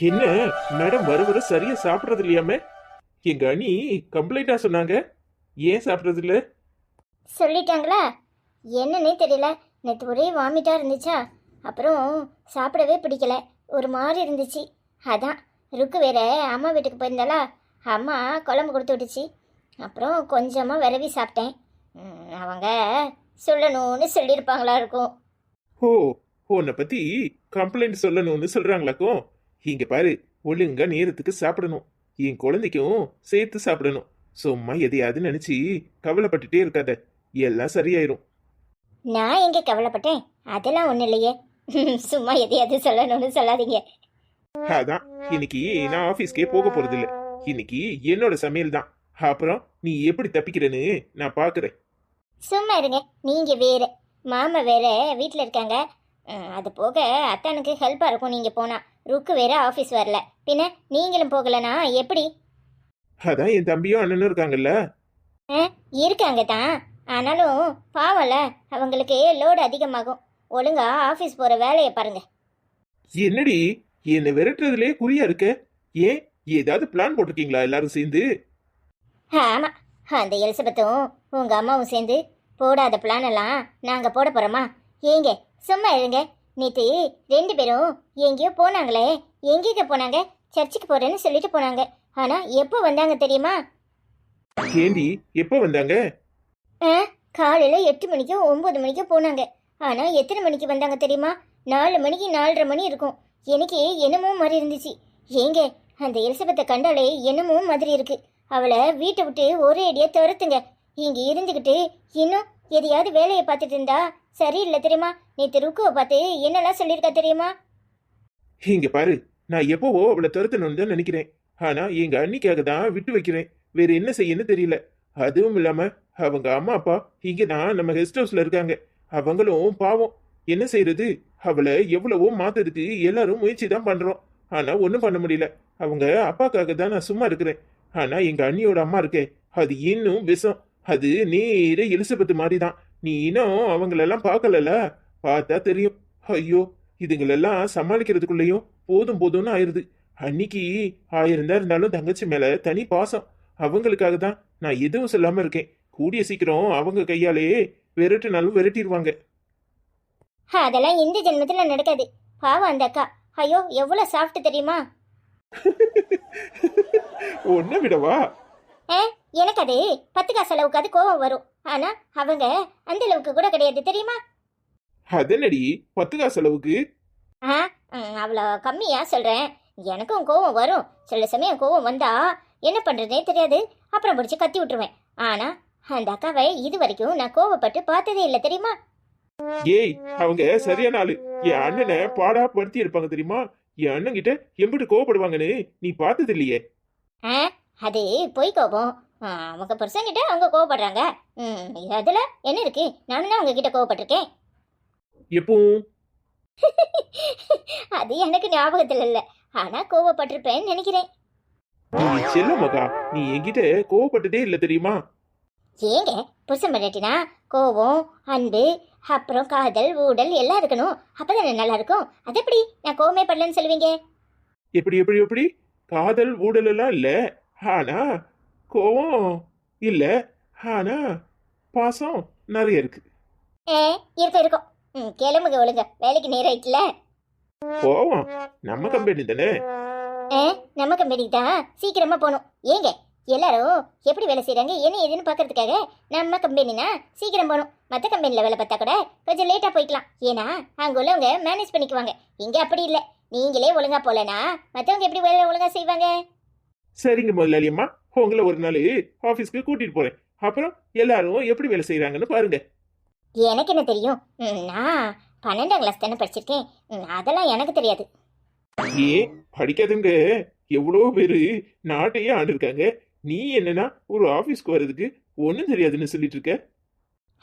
என்ன மேடம் வர வர சரியா சாப்பிடுறது இல்லையாமே? எங்க அண்ணி கம்ப்ளைண்டா சொன்னாங்க. ஏன் சாப்பிடுறது இல்ல? சொல்லிட்டாங்களா? என்னன்னே தெரியல. நேற்று ஒரே வாமிட்டாக இருந்துச்சா, அப்புறம் சாப்பிடவே பிடிக்கல, ஒரு மாதிரி இருந்துச்சு. அதான் ருக்கு வேற அம்மா வீட்டுக்கு போயிருந்தாளா, அம்மா குழம்பு கொடுத்து விட்டுச்சு. அப்புறம் கொஞ்சமாக விரவி சாப்பிட்டேன். அவங்க சொல்லணும்னு சொல்லியிருப்பாங்களா இருக்கும். ஓ, உன்னை பத்தி கம்ப்ளைண்ட் சொல்லணும்னு சொல்றாங்களாக்கும். இங்க பாரு, ஒழுங்கா நேரத்துக்கு சாப்பிடணும். என் குழந்தைக்கும் சேர்த்து சாப்பிடணும். சும்மா எதையாவது நினைச்சு கவலைப்பட்டுட்டே இருக்காத, எல்லாம் சரியாயிரும். நான் எங்கே கவலைப்பட்டேன்? அதெல்லாம் ஒன்றும் இல்லையே. சும்மா எதையாவது சொல்லணும்னு சொல்லாதீங்க. அதான் இன்னைக்கு நான் ஆபீஸ்க்கே போக போறது இல்ல. இன்னைக்கு என்னோட சமையல் தான். அப்புறம் நீ எப்படி தப்பிக்கிறேன்னு நான் பாக்குறேன். சும்மா இருங்க. நீங்கள் வேற, மாமா வேற வீட்டில் இருக்காங்க. அது போக அத்தானுக்கு ஹெல்ப்பாக இருக்கும் நீங்கள் போனால். ருக்கு வேற ஆஃபீஸ் வரல, பின்ன நீங்களும் போகலனா எப்படி? அதான் என் தம்பியும் அண்ணனும் இருக்காங்கல்ல. இருக்காங்க தான், ஆனாலும் பாவம்ல, அவங்களுக்கு லோடு அதிகமாகும். ஒழுங்கா ஆஃபீஸ் போகிற வேலையை பாருங்க. என்னடி என்னை விரட்டுறதுலே குறியா இருக்க? ஏன் ஏதாவது பிளான் போட்டிருக்கீங்களா எல்லாரும் சேர்ந்து? ஆமாம், அந்த எலிசபெத்தும் உங்கள் அம்மாவும் சேர்ந்து போடாத பிளான் எல்லாம் நாங்கள் போட போகிறோமா? ஏங்க சும்மா இருங்க. நேற்று 2 பேரும் எங்கேயோ போனாங்களே. எங்கேங்க போனாங்க? சர்ச்சுக்கு போகிறேன்னு சொல்லிட்டு போனாங்க. ஆனால் எப்போ வந்தாங்க தெரியுமா? ஏண்டி எப்போ வந்தாங்க? காலையில் 8 மணிக்கோ 9 மணிக்கோ போனாங்க. ஆனால் எத்தனை மணிக்கு வந்தாங்க தெரியுமா? 4 மணிக்கு 4:30 மணி இருக்கும். எனக்கு என்னமோ மாதிரி இருந்துச்சு. ஏங்க அந்த எலிசபெத்தை கண்டாலே என்னமோ மாதிரி இருக்கு. அவளை வீட்டை விட்டு ஒரே அடியாக துரத்துங்க. இங்கே இருந்துக்கிட்டு இன்னும் எதையாவது வேலையை பார்த்துட்டு இருந்தா சரியில்லை தெரியுமா? நேற்று ருக்குவை பார்த்து என்னெல்லாம் சொல்லியிருக்கா தெரியுமா? இங்க பாரு, நான் எப்போவோ அவளை துரத்தணும்னு தான் நினைக்கிறேன். ஆனா எங்க அண்ணிக்காக தான் விட்டு வைக்கிறேன். வேற என்ன செய்யன்னு தெரியல. அதுவும் இல்லாம அவங்க அம்மா அப்பா இங்க தான் நம்ம கெஸ்ட் ஹவுஸ்ல இருக்காங்க. அவங்களும் பாவம், என்ன செய்யறது? அவளை எவ்வளவோ மாத்ததுக்கு எல்லாரும் முயற்சி தான் பண்றோம். ஆனா ஒன்றும் பண்ண முடியல. அவங்க அப்பாக்காக தான் நான் சும்மா இருக்கிறேன். ஆனா எங்க அண்ணியோட அம்மா இருக்கே, அது இன்னும் விஷம். அது நேர எலிசபெத் மாதிரி தான். நீ இன்னும் அவங்களெல்லாம் பார்க்கலல, பார்த்தா தெரியும். ஐயோ, இதுங்களெல்லாம் சமாளிக்கிறதுக்குள்ளேயும் போதும் போதும்னு ஆயிருது. அன்னைக்கு 1000 தான் இருந்தாலும் தங்கச்சி மேல தனி பாசம். அவங்களுக்காக தான் நான் எதுவும் சொல்லாம இருக்கேன். கூடிய சீக்கிரம் அவங்க கையாலே விரட்டுனாலும் விரட்டிடுவாங்க. அதெல்லாம் இந்த ஜென்மத்தில் நடக்காது. பாவம் அந்த அக்கா. ஐயோ எவ்வளோ சாஃப்ட் தெரியுமா? ஒன்ன விடவா? எனக்கு அது 10 காசு அளவுக்கு அது கோவம் வரும். ஆனா அவங்க அந்த அளவுக்கு கூட கிடையாது தெரியுமா? அதனடி 10 காசு அளவுக்கு? அவ்வளோ கம்மியா சொல்றேன். எனக்கும் கோவம் வரும். சில சமயம் கோவம் வந்தா என்ன பண்றதே தெரியாது, அப்புறம் பிடிச்சி கத்தி விட்டுருவேன். ஆனா அந்த அக்காவை இது வரைக்கும் நான் கோவப்பட்டு பார்த்ததே இல்லை தெரியுமா? ஏய், அவங்க சரியான ஆளு. என் அண்ணனை பாடா படுத்தி இருப்பாங்க தெரியுமா? என் அண்ணன் கிட்ட எம்பிட்டு கோவப்படுவாங்கன்னு நீ பார்த்தது இல்லையே. அது பொய் கோபம். அவங்க புருஷன்கிட்ட அவங்க கோவப்படுறாங்க. அதுல என்ன இருக்கு? நானும் தான் அவங்க கிட்ட கோவப்பட்டிருக்கேன். எப்பவும் அது எனக்கு ஞாபகத்தில் இல்லை, ஆனா கோவப்பட்டிருப்பேன்னு நினைக்கிறேன். செல்ல மகா, நீ என்கிட்ட கோவப்பட்டதே இல்ல தெரியுமா? ஏங்க புருஷன் பண்ணிட்டினா கோவம், அன்பு, அப்புறம் காதல், ஊடல் எல்லாம் இருக்கணும். அப்பதானே நல்லா இருக்கும். அது எப்படி நான் கோவமே பண்ணலன்னு சொல்லுவீங்க? எப்படி எப்படி எப்படி? காதல் ஊடல் எல்லாம் இல்ல, ஆனா கோவம் இல்ல, ஆனா பாசம் நிறைய இருக்கு. இருக்கும் இருக்கும். கிளம்புங்க ஒழுங்க, வேலைக்கு நேரம் ஆயிட்டுல. கோவம் நம்ம கம்பெனி தானே. நம்ம கம்பெனி தான், சீக்கிரமா போகணும். ஏங்க எல்லாரும் எப்படி வேலை செய்யறாங்க என்ன ஏதுன்னு பாக்குறதுக்காக நம்ம கம்பெனினா சீக்கிரம் போகணும். மற்ற கம்பெனில வேலை பார்த்தா கூட கொஞ்சம் லேட்டா போய்க்கலாம். ஏன்னா அங்க உள்ளவங்க மேனேஜ் பண்ணிக்குவாங்க. இங்க அப்படி இல்லை. நீங்களே ஒழுங்கா போலனா மற்றவங்க எப்படி வேலை ஒழுங்கா செய்வாங்க? சரிங்க முதலாளி அம்மா, உங்களை ஒரு நாள் ஆபீஸ்க்கு கூட்டிட்டு போறேன். அப்புறம் எல்லாரும் எப்படி வேலை செய்யறாங்கன்னு பாருங்க. எனக்கு என்ன தெரியும்? நான் 12ஆம் கிளாஸ் தானே படிச்சிருக்கேன். அதெல்லாம் எனக்கு தெரியாது. ஏன் படிக்காதவங்க எவ்வளோ பேரு நாட்டையே ஆண்டு இருக்காங்க. நீ என்னன்னா ஒரு ஆபீஸ்க்கு வர்றதுக்கு ஒன்றும் தெரியாதுன்னு சொல்லிட்டு இருக்க.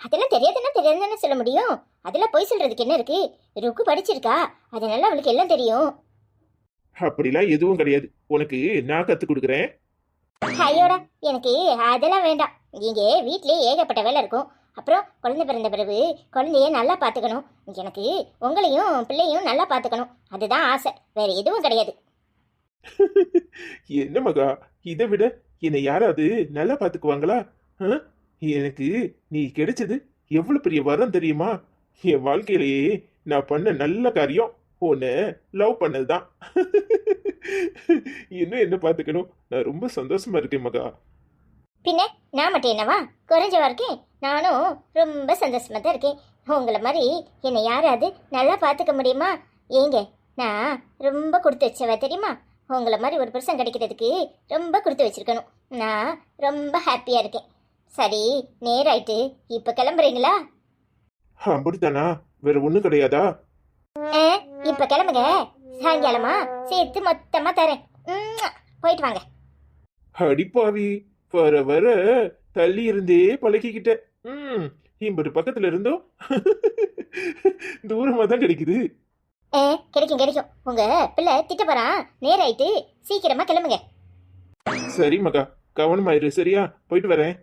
அதெல்லாம் தெரியாதுன்னா தெரியாதுன்னு சொல்ல முடியும். அதெல்லாம் போய் சொல்றதுக்கு என்ன இருக்கு? ருக்கு படிச்சிருக்கா, அதனால அவளுக்கு எல்லாம் தெரியும். அப்படிலாம் எதுவும் கிடையாது. உனக்கு நான் கத்து கொடுக்குறேன். ஐயோடா, எனக்கு அதெல்லாம் வேண்டாம். இங்கே வீட்லயே ஏகப்பட்ட வேலை இருக்கும். அப்புறம் குழந்தை பிறந்த பிறகு குழந்தைய நல்லா பார்த்துக்கணும். எனக்கு உங்களையும் பிள்ளையும் நல்லா பார்த்துக்கணும். அதுதான் ஆசை, வேற எதுவும் கிடையாது. என்ன மகா, இதை விட என்னை யாராவது நல்லா பாத்துக்குவாங்களா? ஆ? எனக்கு நீ கிடைச்சது எவ்வளவு பெரிய வரம் தெரியுமா? என் வாழ்க்கையிலேயே நான் பண்ண நல்ல காரியம் உன்னை லவ் பண்ணதுதான். இன்னும் என்ன பாத்துக்கணும்? நான் ரொம்ப சந்தோஷமா இருக்கேன் மகா. பின்ன நான் மட்டும் என்னவா குறைஞ்சவா இருக்கேன்? நானும் ரொம்ப சந்தோஷமா தான் இருக்கேன். உங்களை மாதிரி என்னை யாராவது நல்லா பார்த்துக்க முடியுமா? ஏங்க, நான் ரொம்ப கொடுத்து வச்சவ தெரியுமா? உங்களை மாதிரி ஒரு புருஷன் கிடைக்கிறதுக்கு ரொம்ப கொடுத்து வச்சிருக்கணும். நான் ரொம்ப ஹாப்பியாக இருக்கேன். சரி, நேராயிட்டு இப்போ கிளம்புறீங்களா? அப்படித்தானா? வேற ஒண்ணும் கிடையாதா? ஆ, இப்போ கிளம்புங்க. சாயங்காலமா சேர்த்து மொத்தமாக தரேன். போயிட்டு வாங்க. அடிப்பாவி, வர வர தள்ளி இருந்தே பழகிக்கிட்ட. இம்பட்டு பக்கத்துல இருந்தோம். தூரமா தான் கிடைக்குது. ஆ, கிடைக்கும் கிடைக்கும். உங்க பிள்ளை திட்ட போறான். நேராயிட்டு சீக்கிரமா கிளம்புங்க. சரி மகா, கவனமாயிரு. சரியா? போயிட்டு வரேன்.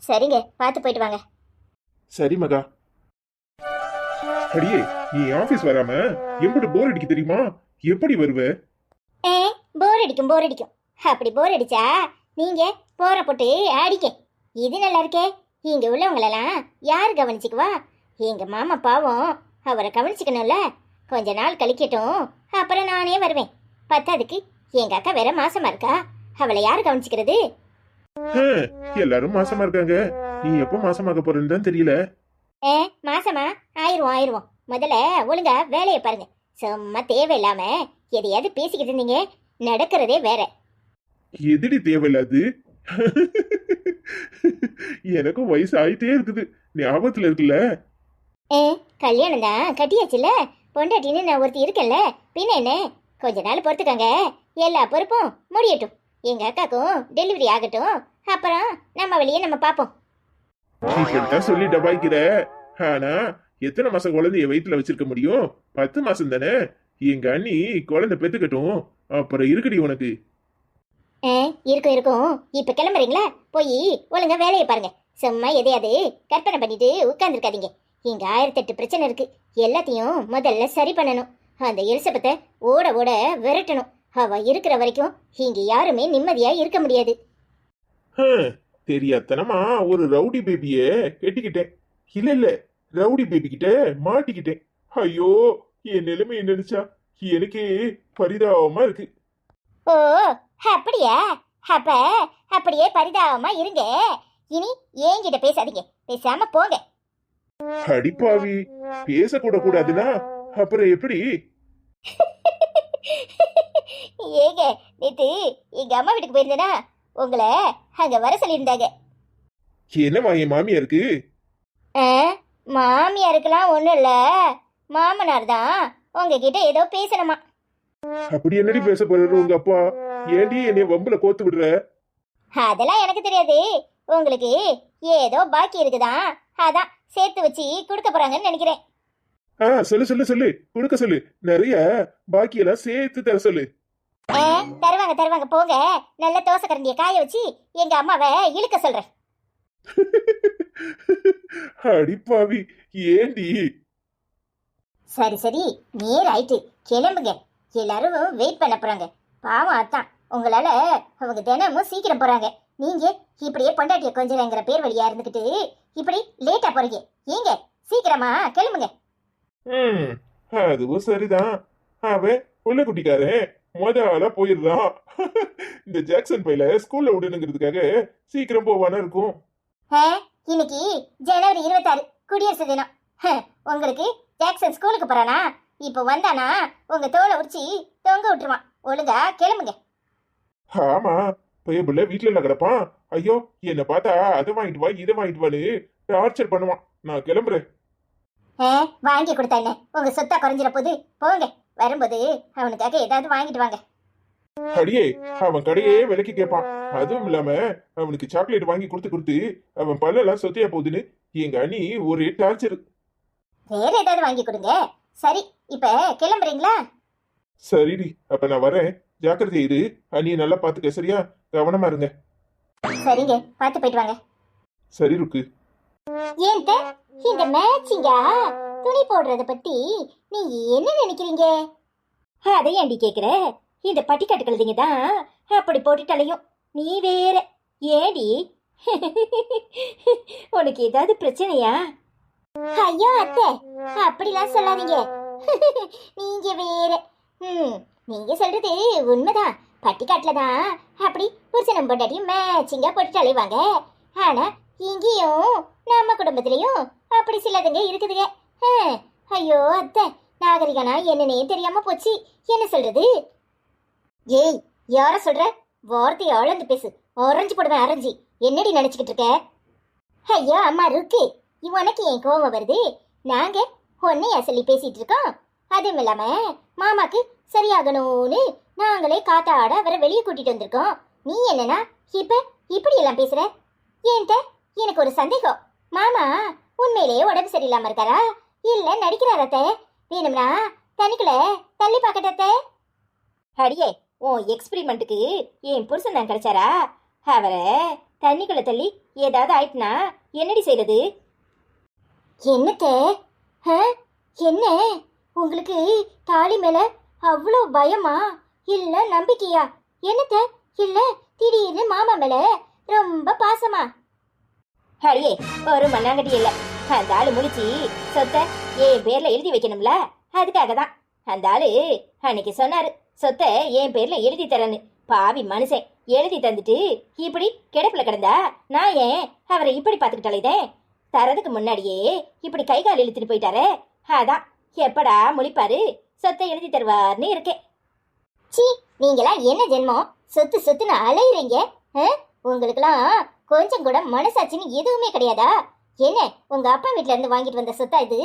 சரிங்க, பார்த்து போயிட்டு வாங்க. சரி மகா. அடியே, நீ ஆபீஸ் வராம எப்படி போர் அடிக்கு தெரியுமா? எப்படி வருவ? ஏ, போர் அடிக்கும் போர் அடிக்கும். அப்படி போர் அடிச்சா நீங்க போற போட்டு அடிக்க. இது நல்லா இருக்கே. இங்க உள்ளவங்களெல்லாம் யார் கவனிச்சுக்குவா? எங்க மாமா பாவம், அவரை கவனிச்சுக்கணும்ல. கொஞ்ச நாள் கழிக்கட்டும், அப்புறம் நானே வருவேன். பத்தாதுக்கு எங்க அக்கா வேற மாசமா இருக்கா. அவளை யார் கவனிச்சுக்கிறது? எல்லாரும் மாசமா இருக்காங்க. நீ எப்போ மாசமாக போறன்னு தான் தெரியல. ஏ, மாசமா ஆயிடுவோம் ஆயிடுவோம். முதல்ல ஒழுங்கா வேலையை பாருங்க. சும்மா தேவையில்லாம எதையாவது பேசிக்கிட்டு இருந்தீங்க. நடக்கிறதே வேற. எதிரி தேவையில்லாது. எனக்கும் வயசு ஆயிட்டே இருக்குது. ஞாபகத்துல இருக்குல்ல? ஏ, கல்யாணம் தான் கட்டியாச்சுல்ல. பொண்டாட்டின்னு நான் ஒருத்தி இருக்கேன்ல. பின்ன என்ன? கொஞ்ச நாள் பொறுத்துக்கங்க. எல்லா பொறுப்பும் முடியட்டும். எங்க அக்காக்கும் டெலிவரி ஆகட்டும். அப்புறம் நம்ம வழியே நம்ம பார்ப்போம். இப்படித்தான் சொல்லி டபாய்க்கிற. ஆனா எத்தனை மாசம் குழந்தைய வயிற்றுல வச்சிருக்க முடியும்? 10 மாசம் தானே. எங்க அண்ணி குழந்தை பெத்துக்கட்டும், அப்புறம் இருக்குடி உனக்கு. ஏ, இருக்கும் இருக்கும். இப்ப கிளம்புறீங்களா? போய் ஒழுங்கா வேலையை பாருங்க. சும்மா எதையாவது கற்பனை பண்ணிட்டு உட்கார்ந்துருக்காதீங்க. இங்க 1008 பிரச்சனை இருக்கு. எல்லாத்தையும் முதல்ல சரி பண்ணணும். அந்த எலிசபெத்தை ஓட ஓட விரட்டணும். அவ இருக்கிற வரைக்கும் இங்க யாருமே நிம்மதியா இருக்க முடியாது. தெரியாதனமா ஒரு ரவுடி பேபிய கெட்டிக்கிட்டேன். இல்ல இல்ல, ரவுடி பேபி கிட்ட மாட்டிக்கிட்டேன். ஐயோ, என் நிலைமை நினைச்சா எனக்கே பரிதாபமா இருக்கு. ஓ, அப்படியா? அப்ப அப்படியே பரிதாபமா இருங்க. இனி என்கிட்ட பேசாதீங்க. பேசாம போங்க. அடிப்பாவி, பேசக்கூட கூடாதுன்னா அப்புறம் எப்படி? ஏங்க, நேத்து எங்க அம்மா வீட்டுக்கு போயிருந்தேனா, உங்களை அங்க வர சொல்லியிருந்தாங்க. என்னவா என் மாமியாருக்கு? மாமியாருக்கெல்லாம் ஒண்ணும் இல்ல, மாமனார் தான் உங்ககிட்ட ஏதோ பேசணுமா. அப்படி என்னடி பேச போறாரு உங்க அப்பா? ஏண்டி என்னைய வம்புல கோத்து விடுற? அதெல்லாம் எனக்கு தெரியாது. உங்களுக்கு ஏதோ பாக்கி இருக்குதான், அதான் சேர்த்து வச்சு கொடுக்க போறாங்கன்னு நினைக்கிறேன். சொல்லு சொல்லு சொல்லு, கொடுக்க சொல்லு. நிறைய பாக்கியெல்லாம் சேர்த்து தர சொல்லு. தருவாங்க தருவாங்க. போங்க, நல்ல தோசை கரண்டிய காய வச்சு எங்க அம்மாவை இழுக்க சொல்றேன். அடிப்பாவி, ஏண்டி? சரி சரி, நேர் ஆயிட்டு கிளம்புங்க. எல்லாரும் வெயிட் பண்ண போறாங்க. பாவம் அத்தான், உங்களால அவங்க தினமும் சீக்கிரம் போறாங்க. நீங்க இப்படியே பொண்டாட்டிய கொஞ்சங்கிற பேர் வழியா இருந்துகிட்டு இப்படி லேட்டா போறீங்க. ஏங்க, சீக்கிரமா கிளம்புங்க. அதுவும் சரிதான். அவன் புள்ள குட்டிக்காரன் முதல்ல போயிடுறான். இந்த ஜாக்சன் பையில ஸ்கூல்ல விடணுங்கிறதுக்காக சீக்கிரம் போவானா இருக்கும். இன்னைக்கு ஜனவரி 26 குடியரசு தினம். உங்களுக்கு ஜாக்சன் ஸ்கூலுக்கு போறானா? இப்போ வந்தானா உங்க தோலை உரிச்சி தொங்க விட்டுருவான். ஒழுங்கா கிளம்புங்க. ஆமா, பையன் வீட்டுல கிடப்பான். ஐயோ, என்ன பார்த்தா அதை வாங்கிட்டு வா இதை வாங்கிட்டு வான்னு டார்ச்சர் பண்ணுவான். நான் கிளம்புறேன். வாங்கி கொடுத்தா என்ன? உங்க சொத்தா குறைஞ்சிட போது. போங்க, வரும்போது அவனுக்காக ஏதாவது வாங்கிட்டு வாங்க. அடியே, அவன் கடையே விலைக்கு கேட்பான். அதுவும் இல்லாம அவனுக்கு சாக்லேட் வாங்கி கொடுத்து கொடுத்து அவன் பல்லெல்லாம் சொத்தையா போகுதுன்னு எங்க அண்ணி ஒரே டார்ச்சர். வேற ஏதாவது வாங்கி கொடுங்க. சரி, இப்ப கிளம்புறீங்களா? சரிடி, அப்ப நான் வரேன். ஜாக்கிரதை இரு. அண்ணியை நல்லா பாத்துக்க. சரியா? கவனமா இருங்க. சரிங்க, பார்த்து போயிட்டு வாங்க. சரி ருக்கு. ஏன்ட்ட இந்த மேட்சிங்கா துணி போடுறத பத்தி நீ என்ன நினைக்கிறீங்க? அதை ஏண்டி கேக்குற? இந்த பட்டிக்காட்டு கழுதிங்க தான் அப்படி போட்டுட்டாலையும் நீ வேற ஏடி உனக்கு ஏதாவது பிரச்சனையா? ஐயோ அத்தை, அப்படிலாம் சொல்லாதீங்க. நீங்க வேற. நீங்க சொல்றது உண்மைதான். பட்டிக்காட்டுல தான் அப்படி புருஷனம் பொண்டாட்டியும் மேட்சிங்கா போட்டுட்டு அலைவாங்க. ஆனா இங்கேயும் நம்ம குடும்பத்திலயும் அப்படி சிலதுங்க இருக்குதுங்க. ஐயோ அத்தை, நாகரிகனா என்னன்னே தெரியாம போச்சு. என்ன சொல்றது? ஏய், யார சொல்ற? வார்த்தையை ஆழ்ந்து பேசு. ஆரஞ்சு போடுவேன் ஆரஞ்சு. என்னடி நினைச்சுக்கிட்டு இருக்க? ஐயோ அம்மா இருக்கு, உனக்கு ஏன் கோவம் வருது? நாங்க உன்னையா சொல்லி பேசிட்டு இருக்கோம். அதுவும் இல்லாம மாமாக்கு சரியாகணும்னு நாங்களே காத்தாட அவரை வெளியே கூட்டிட்டு வந்திருக்கோம். நீ என்னன்னா இப்ப இப்படி எல்லாம் பேசுற? ஏன்ட்ட எனக்கு ஒரு சந்தேகம். மாமா உண்மையிலேயே உடம்பு சரியில்லாம இருக்காரா இல்ல நடிக்கிறாரத்த? வேணும்னா தனிக்குள்ள தள்ளி பாக்கட்ட. அடியே, உன் எக்ஸ்பிரிமெண்ட்டுக்கு என் புருஷன் தான் கிடைச்சாரா? அவரை தண்ணிக்குள்ள தள்ளி ஏதாவது ஆயிட்டுனா என்னடி செய்யறது? என்னத்த? என்ன உங்களுக்கு தாலி மேல அவ்வளோ பயமா இல்ல நம்பிக்கையா? என்னத்த? இல்ல திடீர்னு மாமா மேல ரொம்ப பாசமா? அடியே, ஒரு மண்ணாங்கடி இல்ல. அந்த ஆளு முடிச்சு சொத்தை என் பேர்ல எழுதி வைக்கணும்ல, அதுக்காக தான். அந்த ஆளு அன்னைக்கு சொன்னாரு சொத்தை என் பேர்ல எழுதி தரேன்னு. பாவி மனுஷன் எழுதி தந்துட்டு இப்படி கிடப்புல கிடந்தா நான் ஏன் அவரை இப்படி பாத்துக்கிட்டாலேதேன். தரதுக்கு முன்னாடியே இப்படி கை கால் இழுத்துட்டு போயிட்டாரே, அதான் எப்படா முழிப்பாரு சொத்தை எழுதி தருவார்னு இருக்கேன். சி, நீங்களாம் என்ன ஜென்மம் சொத்து சொத்துன்னு அலையிறீங்க? உங்களுக்குலாம் கொஞ்சம் கூட மனசாட்சின்னு எதுவுமே கிடையாதா? என்ன உங்க அப்பா வீட்டுல இருந்து வாங்கிட்டு வந்த சொத்தா இது?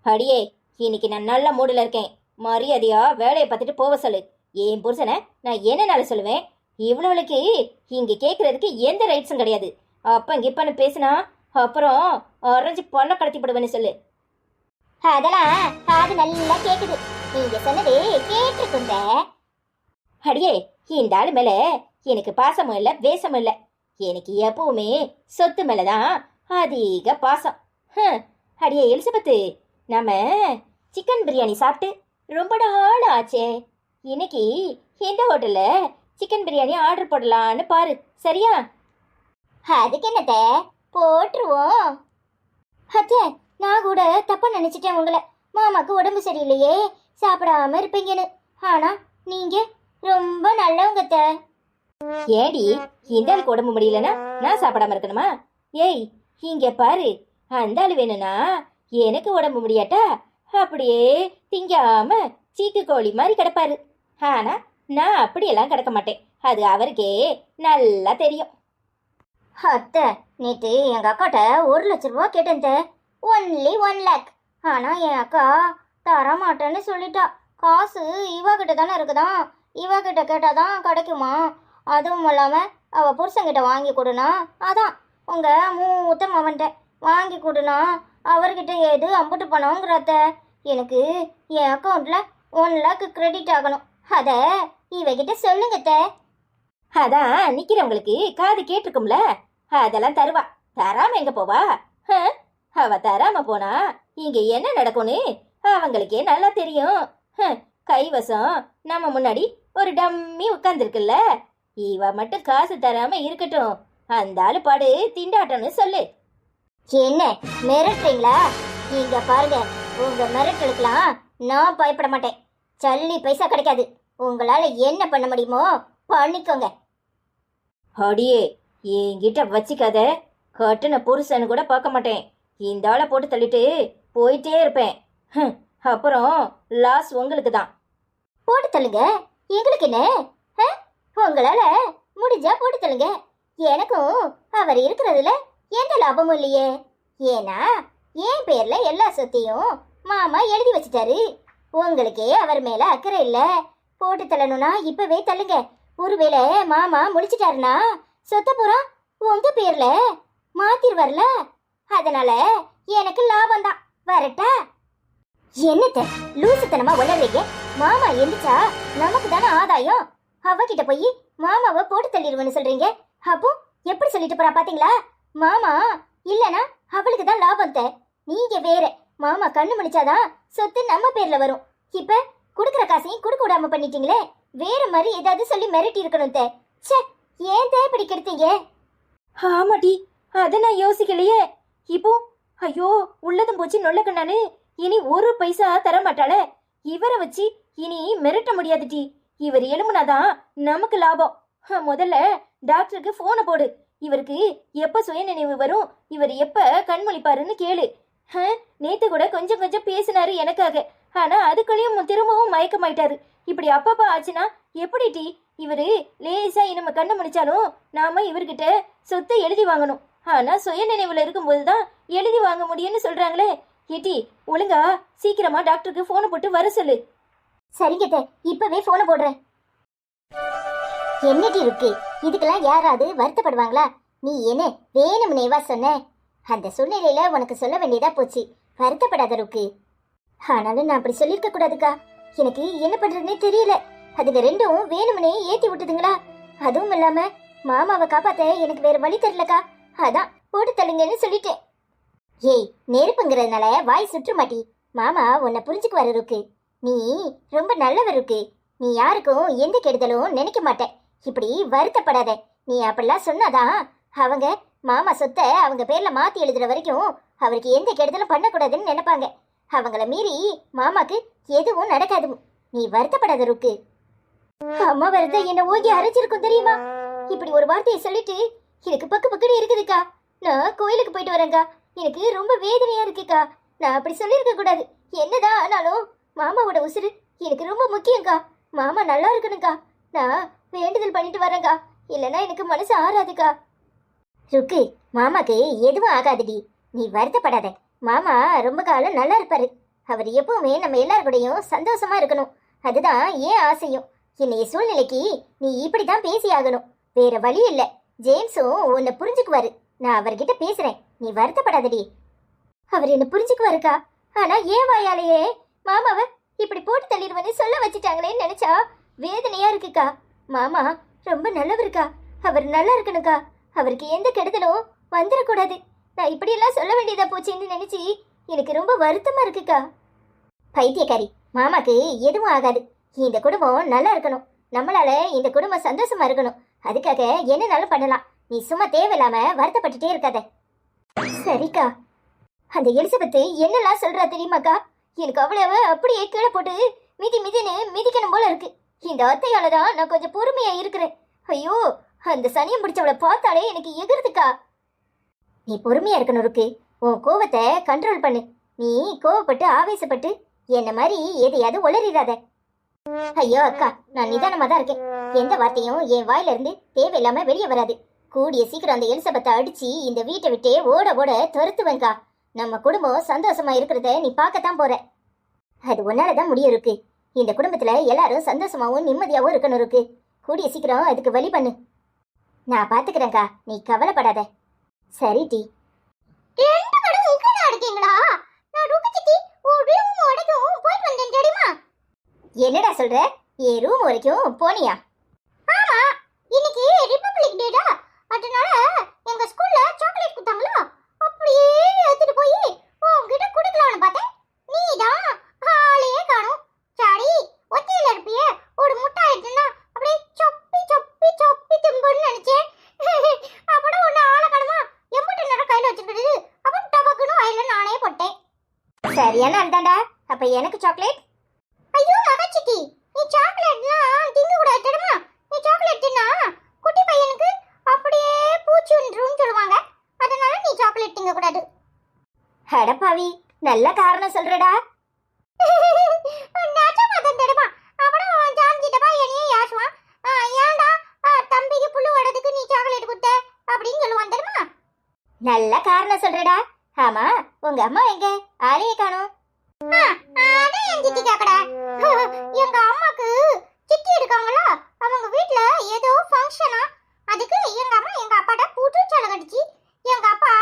அடியே, இன்னைக்கு நான் நல்ல மூடுல இருக்கேன். மரியாதையா வேலையை பார்த்துட்டு போக சொல்லு. என் புருஷனை நான் என்னனால சொல்லுவேன்? இவ்வளவுக்கு இங்க கேட்கறதுக்கு எந்த ரைட்ஸும் கிடையாது. அப்ப கிப்பன்னு பேசினா அப்புறம் ஆரஞ்சு பொண்ணை கடத்தி போடுவேன்னு சொல்லு. அதெல்லாம் அது நல்லா கேக்குது. நீங்க சொன்னது கேட்டிருக்குங்க. அடியே, இந்த ஆளு மேல எனக்கு பாசமும் இல்ல வேஷமும் இல்ல. எனக்கு எப்பவுமே சொத்து மேலதான் அதிக பாசம். அடியே எலிசபெத்து, நம்ம சிக்கன் பிரியாணி சாப்பிட்டு ரொம்ப நாள் ஆச்சே. இன்னைக்கு எந்த ஹோட்டல்ல சிக்கன் பிரியாணி ஆர்டர் போடலான்னு பாரு, சரியா? அதுக்கு என்னத்த போட்டுருவோம். அத்தை, நான் கூட தப்பா நினைச்சிட்டேன் உங்களை. மாமாக்கு உடம்பு சரியில்லையே சாப்பிடாம இருப்பீங்கன்னு. ஆனா நீங்க ரொம்ப நல்லவங்க அத்தை. ஏடி, இந்த ஆளுக்கு உடம்பு முடியலன்னா நான் சாப்பிடாம இருக்கணுமா? ஏய், இங்க பாரு, அந்த ஆளு வேணும்னா எனக்கு உடம்பு முடியாட்டா அப்படியே திங்காம சீக்கு கோழி மாதிரி கிடப்பாரு. ஆனா நான் அப்படியெல்லாம் கிடக்க மாட்டேன். அது அவருக்கே நல்லா தெரியும். அத்தை, நேற்று எங்க அக்காட்ட 1,00,000 கேட்டேன். Only 1 lakh. ஆனா என் அக்கா தரமாட்டேன்னு சொல்லிட்டா. காசு இவகிட்ட தானே இருக்குதான், இவகிட்ட கேட்டாதான் கிடைக்குமா? அதுவும் இல்லாம அவ புருஷங்கிட்ட வாங்கி கொடுனா, அதான் உங்க மூத்த மவன்ட்ட வாங்கி கொடுனா அவர்கிட்ட ஏது அம்புட்டு பணங்கிறத. எனக்கு என் அக்கௌண்ட்ல 1 lakh கிரெடிட் ஆகணும். அத இவகிட்ட சொல்லுங்கத்த. அதான் நிக்கிறவங்களுக்கு காது கேட்டிருக்கும்ல, அதெல்லாம் தருவா. தராம எங்க போவா? அவ தராம போனா இங்க என்ன நடக்கும்னு அவங்களுக்கே நல்லா தெரியும். கைவசம் நம்ம முன்னாடி ஒரு டம்மி உட்கார்ந்துருக்குல்ல, இவ மட்டும் காசு தராம இருக்கட்டும். அந்த ஆளு பாடு திண்டாட்டம்னு சொல்லு. என்ன மிரட்டுறீங்களா? இங்க பாருங்க, உங்க மிரட்டலுக்கெல்லாம் நான் பயப்பட மாட்டேன். சல்லி பைசா கிடைக்காது. உங்களால என்ன பண்ண முடியுமோ பண்ணிக்கோங்க. அடியே, என்கிட்ட வச்சிக்காத. கட்டுன புருஷன்னு கூட பார்க்க மாட்டேன். இந்த ஆளை போட்டு தள்ளிட்டு போயிட்டே இருப்பேன். அப்புறம் லாஸ் உங்களுக்கு தான். போட்டு தள்ளுங்க, எங்களுக்கு என்ன? உங்களால முடிஞ்சா போட்டு தள்ளுங்க. எனக்கும் அவர் இருக்கிறதுல எந்த லாபமும் இல்லையே. ஏன்னா என் பேர்ல எல்லா சொத்தையும் மாமா எழுதி வச்சுட்டாரு. உங்களுக்கே அவர் மேல அக்கறை இல்ல. போட்டு தள்ளணும்னா இப்பவே தள்ளுங்க. ஒருவேளை மாமா முடிச்சிட்டாருன்னா சொத்த பூரா உங்க பேர்ல மாத்திருவார்ல. அதனால எனக்கு லாபம் தான். வரட்டா? என்னத்த லூசுத்தனமா உளறீங்க? மாமா எந்திரிச்சா நமக்கு தானே ஆதாயம். அவகிட்ட போய் மாமாவை போட்டு தள்ளிடுவேன்னு சொல்றீங்க. அப்போ எப்படி சொல்லிட்டு போறா பாத்தீங்களா? மாமா இல்லனா அவளுக்கு தான் லாபம். நீங்க வேற. மாமா கண்ணு முடிச்சாதான் சொத்து நம்ம பேர்ல வரும். இப்ப குடுக்கற காசையும் குடுக்க விடாம பண்ணிட்டீங்களே. வேற மாதிரி ஏதாவது சொல்லி மிரட்டி இருக்கணும் தே. ச்சே, ஏன் தே இப்படி கெடுத்தீங்க? ஆமாடி, அதை நான் யோசிக்கலையே. இப்போ ஐயோ உள்ளதும் போச்சு நொல்லக்கண்ணானு இனி ஒரு பைசா தர மாட்டாளே. இவரை வச்சு இனி மிரட்ட முடியாதுடி. இவர் எழுமுனாதான் நமக்கு லாபம். முதல்ல டாக்டருக்கு போனை போடு. இவருக்கு எப்ப சுயநினைவு வரும், இவர் எப்ப கண்மொழிப்பாருன்னு கேளு. நேத்து கூட கொஞ்சம் கொஞ்சம் பேசினாரு எனக்காக. ஆனா அதுக்குள்ளேயும் திரும்பவும் மயக்கமாயிட்டாரு. இப்படி அப்பப்பா ஆச்சுன்னா எப்படி டி? இவரு லேசா நம்ம கண்ணை முடிச்சாலும் நாம இவர்கிட்ட சொத்தை எழுதி வாங்கணும். ஆனா சுயநினைவுல இருக்கும்போதுதான் எழுதி வாங்க முடியும்னு சொல்றாங்களே. ஏட்டி, ஒழுங்கா சீக்கிரமா டாக்டருக்கு போனை போட்டு வர சொல்லு. சரிங்க தே, இப்பவே போனை போடுறேன். என்னடி இருக்கு? இதுக்கெல்லாம் யாராவது வருத்தப்படுவாங்களா? நீ என்ன வேணும்னேவா சொன்ன? அந்த சூழ்நிலையில உனக்கு சொல்ல வேண்டியதா போச்சு. வருத்தப்படாத இருக்கு. ஆனாலும் நான் அப்படி சொல்லிருக்க கூடாதுக்கா. எனக்கு என்ன பண்றதுன்னே தெரியல. அதுங்க ரெண்டும் வேணும்னே ஏத்தி விட்டுதுங்களா? அதுவும் இல்லாம மாமாவை காப்பாத்த எனக்கு வேற வழி தெரியலக்கா. அதான் போட்டு தள்ளுங்கன்னு சொல்லிட்டேன். ஏய், நெருப்புங்கிறதுனால வாய் சுற்று மாட்டி. மாமா உன்னை புரிஞ்சுக்குவாரு இருக்கு. நீ ரொம்ப நல்லவர் இருக்கு. நீ யாருக்கும் எந்த கெடுதலும் நினைக்க மாட்டேன். இப்படி வருத்தப்படாத. நீ அப்படிலாம் சொன்னாதான் அவங்க மாமா சொத்தை அவங்க பேர்ல மாத்தி எழுதுற வரைக்கும் அவருக்கு எந்த கெடுதலும் பண்ணக்கூடாதுன்னு நினைப்பாங்க. அவங்கள மீறி மாமாக்கு எதுவும் நடக்காது. நீ வருத்தப்படாத இருக்கு. அம்மா வரத என்ன ஓகே அரைச்சிருக்கும் தெரியுமா? இப்படி ஒரு வார்த்தையை சொல்லிட்டு எனக்கு பக்கு பக்குன்னு இருக்குதுக்கா. நான் கோயிலுக்கு போயிட்டு வரேங்க்கா. எனக்கு ரொம்ப வேதனையா இருக்குக்கா. நான் அப்படி சொல்லியிருக்க கூடாது. என்னதான் ஆனாலும் மாமாவோட உசுறு எனக்கு ரொம்ப முக்கியம்க்கா. மாமா நல்லா இருக்கணும்க்கா. நான் வேண்டுதல் பண்ணிட்டு வரேங்க்கா. இல்லைன்னா எனக்கு மனசு ஆறாதுக்கா. ருக்கு, மாமாக்கு எதுவும் ஆகாதுடி. நீ வருத்தப்படாத. மாமா ரொம்ப காலம் நல்லா இருப்பாரு. அவர் எப்பவுமே நம்ம எல்லார் கூடயும் சந்தோஷமா இருக்கணும். அதுதான் ஏன் ஆசையும். இன்னைய சூழ்நிலைக்கு நீ இப்படிதான் பேசி ஆகணும். வேற வழி இல்லை. ஜேம்ஸும் உன்னை புரிஞ்சுக்குவாரு. நான் அவர்கிட்ட பேசுறேன். நீ வருத்தப்படாதடி. அவர் என்ன புரிஞ்சுக்குவாருக்கா. ஆனா ஏன் வாயாலேயே மாமாவை இப்படி போட்டு தள்ளிடுவேன்னு சொல்ல வச்சுட்டாங்களேன்னு நினைச்சா வேதனையா இருக்குக்கா. மாமா ரொம்ப நல்லவருக்கா. அவர் நல்லா இருக்கணுக்கா. அவருக்கு எந்த கெடுதலும் வந்துடக்கூடாது. நான் இப்படியெல்லாம் சொல்ல வேண்டியதா போச்சுன்னு நினைச்சு எனக்கு ரொம்ப வருத்தமா இருக்குக்கா. பைத்தியக்காரி, மாமாக்கு எதுவும் ஆகாது. இந்த குடும்பம் நல்லா இருக்கணும். நம்மளால இந்த குடும்பம் சந்தோஷமா இருக்கணும். அதுக்காக என்னனாலும் பண்ணலாம். நீ சும்மா தேவையில்லாம வருத்தப்பட்டுட்டே இருக்காத. சரிக்கா. அந்த எலிசபெத்து என்னெல்லாம் சொல்றா தெரியுமாக்கா? எனக்கு அவ்வளவு அப்படியே கீழே போட்டு மிதின்னு மிதிக்கணும் போல இருக்கு. இந்த அத்தையால தான் நான் கொஞ்சம் பொறுமையா இருக்கிறேன். ஐயோ, அந்த சனியம் பிடிச்சவளை பார்த்தாலே எனக்கு எதிர்த்துக்கா. நீ பொறுமையா இருக்கணும் இருக்கு. உன் கோவத்தை கண்ட்ரோல் பண்ணு. நீ கோவப்பட்டு ஆவேசப்பட்டு என்ன மாதிரி எதையாவது உளறிடாத. ஐயோ அக்கா, நான் நிதானமா தான் இருக்கேன். எந்த வார்த்தையும் என் வாயில இருந்து தேவையில்லாம வெளியே வராது. கூடிய சீக்கிரம் அந்த எலிசபெத்தை அடிச்சு இந்த வீட்டை விட்டே ஓட ஓட துரத்துவேங்கா. நம்ம குடும்பம் சந்தோஷமா இருக்கிறத நீ பார்க்கத்தான் போற. அது உன்னாலதான் முடியும் இருக்கு. இந்த குடும்பத்துல எல்லாரும் சந்தோஷமாவும் நிம்மதியாவும் இருக்கணும் இருக்கு. கூடிய சீக்கிரம் அதுக்கு வழி பண்ணு. நான் பாத்துக்கிறேன்க்கா, நீ கவலைப்படாத. சரி டி. என்னடா சொல்ற? என் ரூம் வரைக்கும் போனியா? ஆமா, இன்னைக்கு ரிபப்ளிக் டேடா. அதனால எங்க ஸ்கூல்ல சாக்லேட் கொடுத்தாங்களா, அப்படியே எடுத்துட்டு போய் உன்கிட்ட கொடுக்கலாம்னு பார்த்தேன். நீ தான் ஆளையே காணோம். சாடி, ஒத்தையில இருப்பியே, ஒரு முட்டாய் எடுத்துனா அப்படியே சொப்பி சொப்பி சொப்பி திம்புன்னு நினைச்சேன். அப்படம் ஒன்று ஆளை காணுமா? எம்பிட்டு நேரம் கையில் வச்சுக்கிட்டு அப்புறம் டபக்குன்னு வாயில நானே போட்டேன். சரியான அந்தாண்டா. அப்ப எனக்கு சாக்லேட்? ஐயோ மகச்சிட்டி, நீ சாக்லேட்லாம் திங்க கூடாது தெரியுமா? நீ சாக்லேட் தின்னா குட்டி பையனுக்கு அப்படியே பூச்சி வந்துரும்னு சொல்லுவாங்க. அதனால நீ சாக்லேட் திங்க கூடாது. அடப்பாவி, நல்ல காரணம் சொல்றடா. நல்ல காரணம் சொல்றடா. ஆமா, உங்க அம்மா எங்க? ஆளையே காணோம். எங்க அம்மாக்கு சித்தி இருக்காங்களா, அவங்க வீட்ல ஏதோ ஃபங்க்ஷனா. அதுக்கு எங்க அம்மா எங்க அப்பாட்ட புதுச்சால கடிச்சு எங்க அப்பா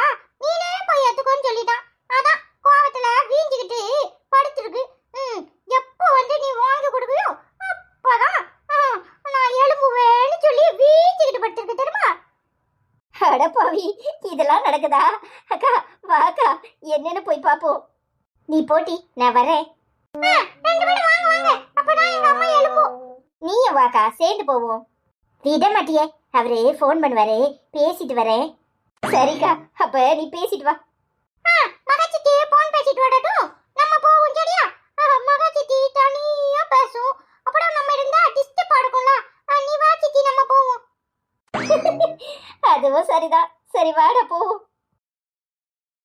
நீனே போய் எடுத்துக்கோன்னு சொல்லிட்டான். அதான் கோவத்துல வீஞ்சிக்கிட்டு படுத்துருக்கு. எப்போ வந்து நீ வாங்கி கொடுக்கையோ அப்பதான் நான் எலும்புவேன்னு சொல்லி வீஞ்சிக்கிட்டு படுத்துருக்கு தெரியுமா? அடப்பாவி, இதெல்லாம் நடக்குதா? அக்கா வாக்கா, என்னன்னு போய் பாப்போம். நீ போட்டி, நான் வரேன். நீயும் வாக்கா சேர்ந்து போவோம். விட மாட்டியே, அவரு ஃபோன் பண்ணுவாரு, பேசிட்டு வரேன். சரிக்கா, அப்ப நீ பேசிட்டு வா. மகாச்சிட்டி ஃபோன் பேசிட்டு வரட்டும், நம்ம போவோம். சரியா? மகாச்சிட்டி தனியா பேசும், அப்புறம் நம்ம இருந்தா டிஸ்டர்ப் ஆடும்ல. நீ வா சித்தி, நம்ம போவோம். அதுவும் சரிதான். சரி வாடா போவோம்.